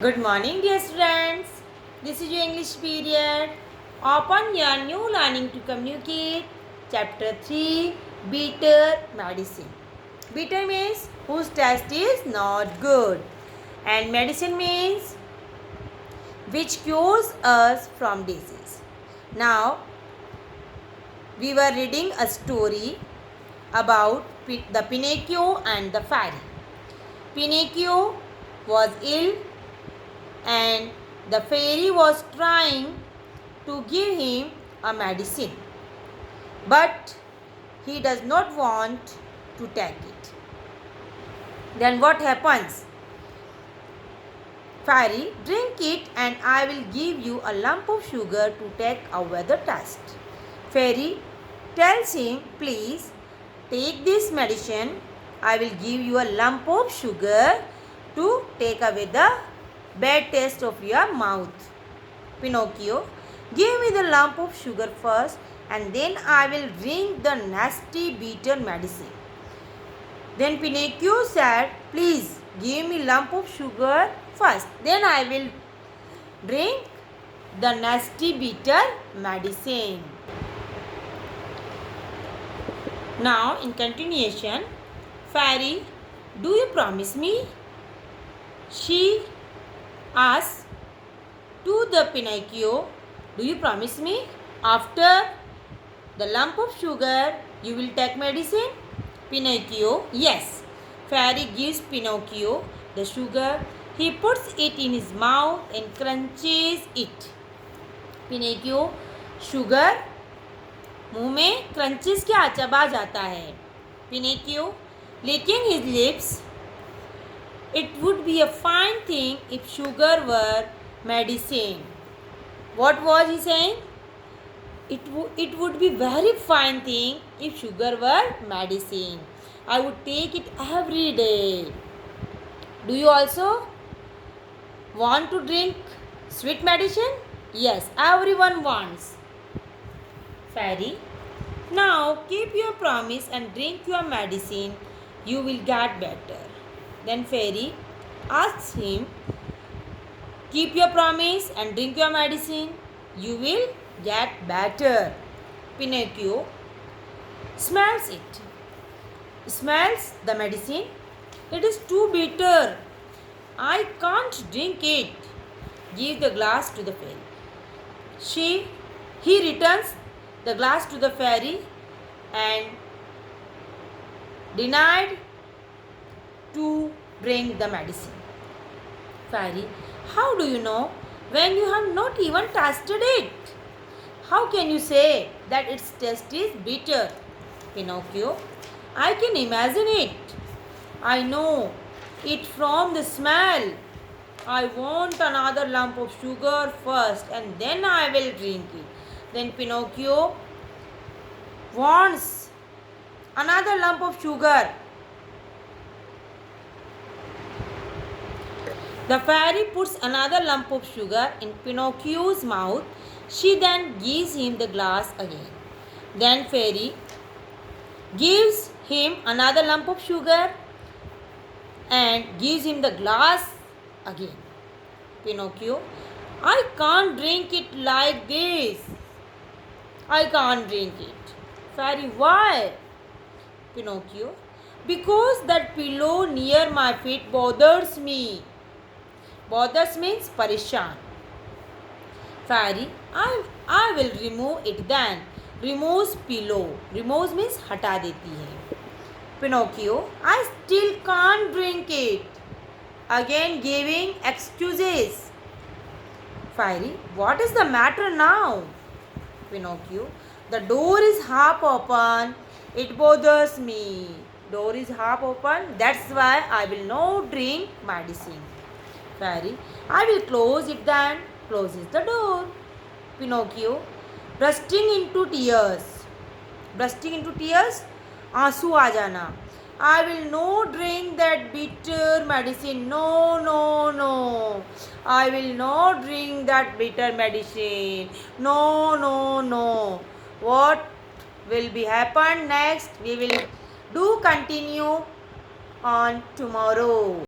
Good morning, dear students. This is your English period. Open your new learning to communicate. Chapter 3 Bitter Medicine. Bitter means whose taste is not good, and medicine means which cures us from disease. Now, we were reading a story about the Pinocchio and the fairy. Pinocchio was ill and the fairy was trying to give him a medicine, but he does not want to take it. Then what happens? Fairy, drink it and I will give you a lump of sugar to take away the taste. Fairy tells him, please take this medicine. I will give you a lump of sugar to take away the bad taste of your mouth. Pinocchio, give me the lump of sugar first and then I will drink the nasty bitter medicine. Then Pinocchio said, please give me lump of sugar first, then I will drink the nasty bitter medicine. Now in continuation, Fairy, do you promise me? She asks to the Pinocchio, do you promise me? After the lump of sugar, you will take medicine? Pinocchio, yes. Fairy gives Pinocchio the sugar. He puts it in his mouth and crunches it. Pinocchio, sugar मुंह में crunches क्या चबा जाता है. Pinocchio, licking his lips. It would be a fine thing if sugar were medicine. What was he saying? It would be very fine thing if sugar were medicine. I would take it every day. Do you also want to drink sweet medicine? Yes, everyone wants. Fairy, now keep your promise and drink your medicine. You will get better. Then Fairy asks him, keep your promise and drink your medicine. You will get better. Pinocchio smells it. Smells the medicine. It is too bitter. I can't drink it. Give the glass to the fairy. He returns the glass to the fairy and denied to drink the medicine. Fairy, how do you know when you have not even tasted it? How can you say that its taste is bitter? Pinocchio, I can imagine it. I know it from the smell. I want another lump of sugar first and then I will drink it. Then Pinocchio wants another lump of sugar. The fairy puts another lump of sugar in Pinocchio's mouth. She then gives him the glass again. Then fairy gives him another lump of sugar and gives him the glass again. Pinocchio, I can't drink it like this. I can't drink it. Fairy, why? Pinocchio, because that pillow near my feet bothers me. Bothers means parishan. Fairy, I will remove it then. Removes pillow. Removes means हटा देती है. Pinocchio, I still can't drink it. Again giving excuses. Fairy, what is the matter now? Pinocchio, the door is half open. It bothers me. Door is half open. That's why I will not drink medicine. Fairy, I will close it then. Closes the door. Pinocchio, bursting into tears. Bursting into tears, आंसू आ जाना. I will not drink that bitter medicine. No, no, no. I will not drink that bitter medicine. No, no, no. What will be happen next? We will do continue on tomorrow.